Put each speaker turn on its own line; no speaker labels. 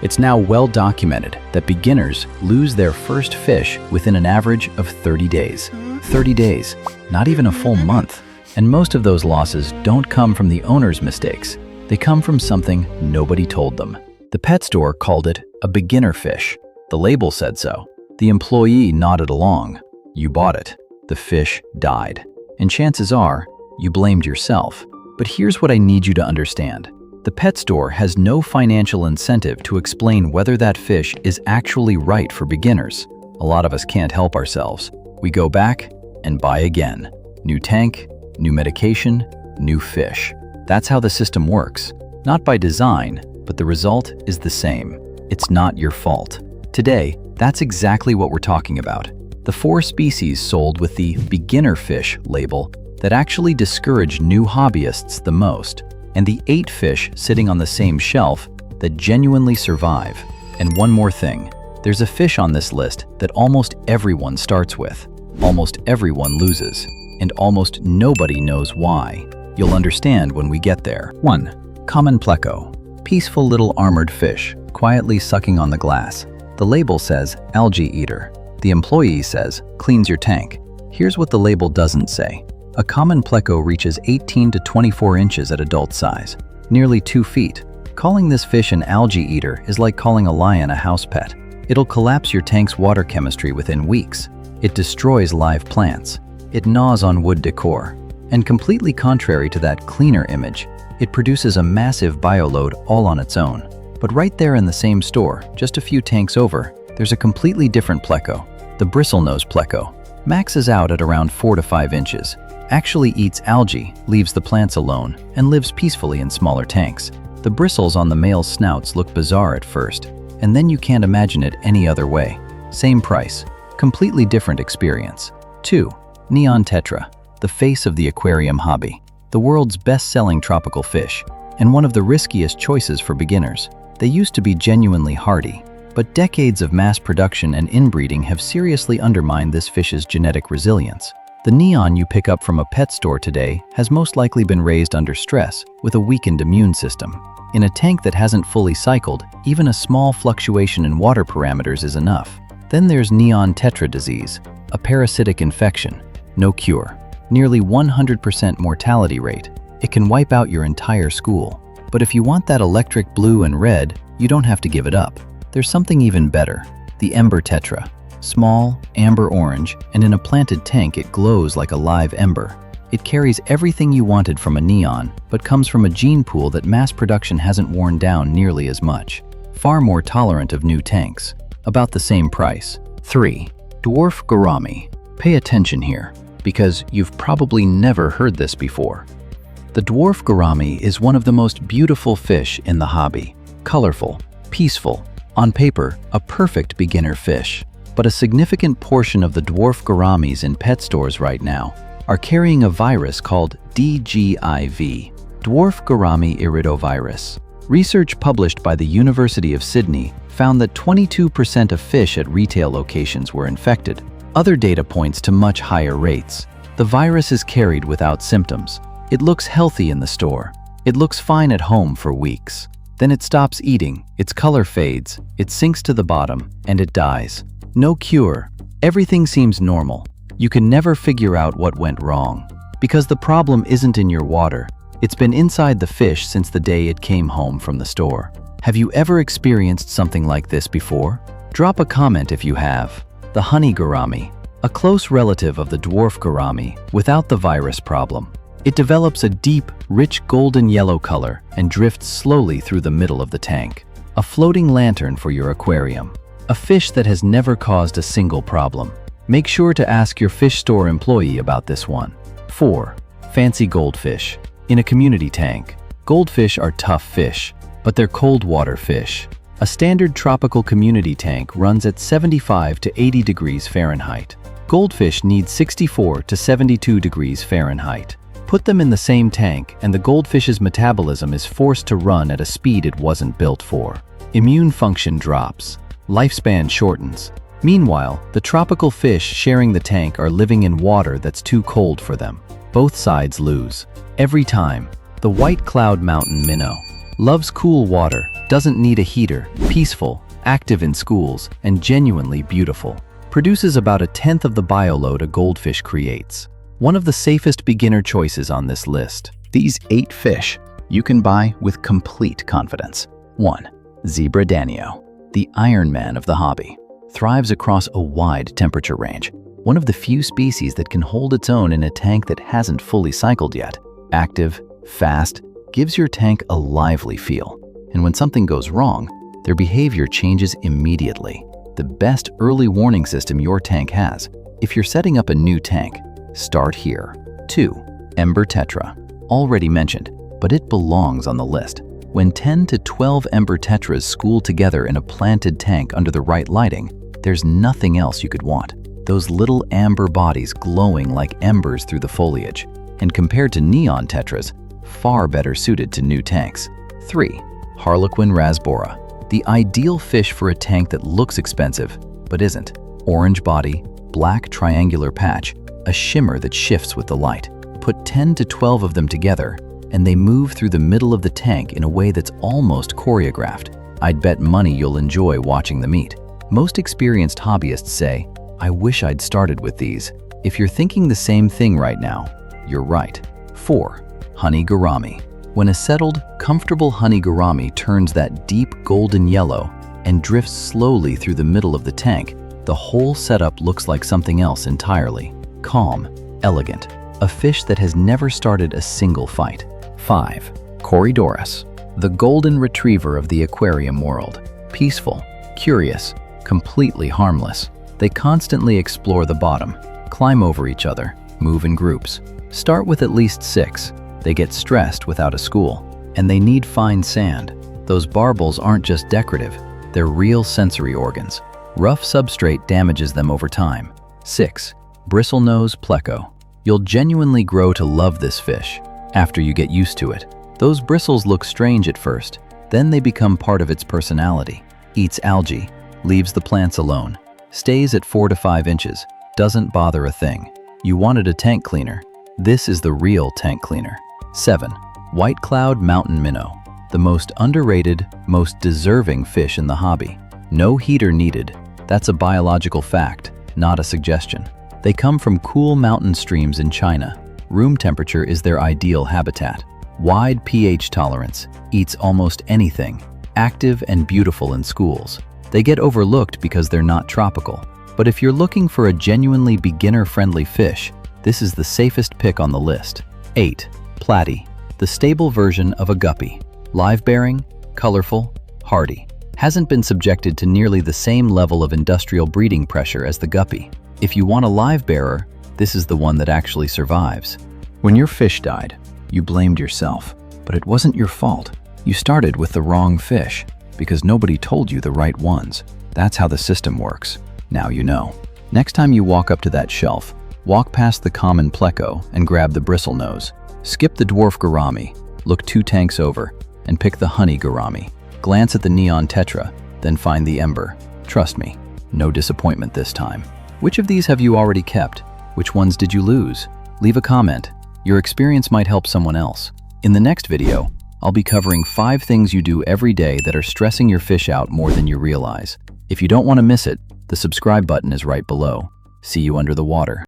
It's now well documented that beginners lose their first fish within an average of 30 days. 30 days, not even a full month. And most of those losses don't come from the owner's mistakes. They come from something nobody told them. The pet store called it a beginner fish. The label said so. The employee nodded along. You bought it. The fish died. And chances are, you blamed yourself. But here's what I need you to understand. The pet store has no financial incentive to explain whether that fish is actually right for beginners. A lot of us can't help ourselves. We go back and buy again. New tank, new medication, new fish. That's how the system works. Not by design, but the result is the same. It's not your fault. Today, that's exactly what we're talking about. The 4 species sold with the beginner fish label that actually discourage new hobbyists the most, and the 8 fish sitting on the same shelf that genuinely survive. And one more thing, there's a fish on this list that almost everyone starts with, almost everyone loses, and almost nobody knows why. You'll understand when we get there. 1. Common Pleco. Peaceful little armored fish, quietly sucking on the glass. The label says algae eater. The employee says cleans your tank. Here's what the label doesn't say. A common Pleco reaches 18 to 24 inches at adult size, nearly 2 feet. Calling this fish an algae eater is like calling a lion a house pet. It'll collapse your tank's water chemistry within weeks. It destroys live plants. It gnaws on wood decor. And completely contrary to that cleaner image, it produces a massive bioload all on its own. But right there in the same store, just a few tanks over, there's a completely different Pleco, the Bristlenose Pleco. Maxes out at around 4 to 5 inches, actually eats algae, leaves the plants alone, and lives peacefully in smaller tanks. The bristles on the male's snouts look bizarre at first, and then you can't imagine it any other way. Same price, completely different experience. 2. Neon Tetra, the face of the aquarium hobby. The world's best-selling tropical fish, and one of the riskiest choices for beginners. They used to be genuinely hardy, but decades of mass production and inbreeding have seriously undermined this fish's genetic resilience. The neon you pick up from a pet store today has most likely been raised under stress with a weakened immune system. In a tank that hasn't fully cycled, even a small fluctuation in water parameters is enough. Then there's neon tetra disease, a parasitic infection. No cure. Nearly 100% mortality rate. It can wipe out your entire school. But if you want that electric blue and red, you don't have to give it up. There's something even better, the Ember Tetra. Small, amber orange, and in a planted tank it glows like a live ember. It carries everything you wanted from a neon, but comes from a gene pool that mass production hasn't worn down nearly as much. Far more tolerant of new tanks. About the same price. 3. Dwarf Gourami. Pay attention here, because you've probably never heard this before. The dwarf gourami is one of the most beautiful fish in the hobby. Colorful, peaceful, on paper, a perfect beginner fish. But a significant portion of the dwarf gouramis in pet stores right now are carrying a virus called DGIV, Dwarf Gourami Iridovirus. Research published by the University of Sydney found that 22% of fish at retail locations were infected. Other data points to much higher rates. The virus is carried without symptoms. It looks healthy in the store. It looks fine at home for weeks. Then it stops eating, its color fades, it sinks to the bottom, and it dies. No cure. Everything seems normal. You can never figure out what went wrong. Because the problem isn't in your water. It's been inside the fish since the day it came home from the store. Have you ever experienced something like this before? Drop a comment if you have. The honey gourami, a close relative of the dwarf gourami without the virus problem. It develops a deep, rich golden yellow color and drifts slowly through the middle of the tank. A floating lantern for your aquarium. A fish that has never caused a single problem. Make sure to ask your fish store employee about this one. 4. Fancy goldfish. In a community tank, goldfish are tough fish, but they're cold water fish. A standard tropical community tank runs at 75 to 80 degrees Fahrenheit. Goldfish need 64 to 72 degrees Fahrenheit. Put them in the same tank and the goldfish's metabolism is forced to run at a speed it wasn't built for. Immune function drops. Lifespan shortens. Meanwhile, the tropical fish sharing the tank are living in water that's too cold for them. Both sides lose. Every time. The white cloud mountain minnow loves cool water, Doesn't need a heater, peaceful, active in schools, and genuinely beautiful. Produces about 1/10 of the bioload a goldfish creates. One of the safest beginner choices on this list. These 8 fish you can buy with complete confidence. 1. Zebra Danio, the Iron Man of the hobby. Thrives across a wide temperature range. One of the few species that can hold its own in a tank that hasn't fully cycled yet. Active, fast, gives your tank a lively feel. And when something goes wrong, their behavior changes immediately. The best early warning system your tank has. If you're setting up a new tank, start here. 2. Ember Tetra. Already mentioned, but it belongs on the list. When 10 to 12 Ember Tetras school together in a planted tank under the right lighting, there's nothing else you could want. Those little amber bodies glowing like embers through the foliage. And compared to neon Tetras, far better suited to new tanks. 3. Harlequin Rasbora. The ideal fish for a tank that looks expensive, but isn't. Orange body, black triangular patch, a shimmer that shifts with the light. Put 10 to 12 of them together, and they move through the middle of the tank in a way that's almost choreographed. I'd bet money you'll enjoy watching them eat. Most experienced hobbyists say, I wish I'd started with these. If you're thinking the same thing right now, you're right. 4. Honey Gourami. When a settled, comfortable honey gourami turns that deep golden yellow and drifts slowly through the middle of the tank, the whole setup looks like something else entirely. Calm, elegant, a fish that has never started a single fight. 5. Corydoras, the golden retriever of the aquarium world. Peaceful, curious, completely harmless. They constantly explore the bottom, climb over each other, move in groups. Start with at least 6. They get stressed without a school, and they need fine sand. Those barbels aren't just decorative, they're real sensory organs. Rough substrate damages them over time. 6. Bristlenose Pleco. You'll genuinely grow to love this fish after you get used to it. Those bristles look strange at first, then they become part of its personality. Eats algae, leaves the plants alone, stays at 4 to 5 inches, doesn't bother a thing. You wanted a tank cleaner. This is the real tank cleaner. 7. White Cloud Mountain Minnow, the most underrated, most deserving fish in the hobby. No heater needed. That's a biological fact, not a suggestion. They come from cool mountain streams in China. Room temperature is their ideal habitat. Wide pH tolerance, eats almost anything. Active and beautiful in schools. They get overlooked because they're not tropical. But if you're looking for a genuinely beginner-friendly fish, this is the safest pick on the list. 8. Platy, the stable version of a guppy. Live-bearing, colorful, hardy. Hasn't been subjected to nearly the same level of industrial breeding pressure as the guppy. If you want a live-bearer, this is the one that actually survives. When your fish died, you blamed yourself, but it wasn't your fault. You started with the wrong fish because nobody told you the right ones. That's how the system works. Now you know. Next time you walk up to that shelf, walk past the common Pleco and grab the Bristlenose. Skip the Dwarf Gourami, look 2 tanks over, and pick the Honey Gourami. Glance at the Neon Tetra, then find the Ember. Trust me, no disappointment this time. Which of these have you already kept? Which ones did you lose? Leave a comment. Your experience might help someone else. In the next video, I'll be covering 5 things you do every day that are stressing your fish out more than you realize. If you don't want to miss it, the subscribe button is right below. See you under the water.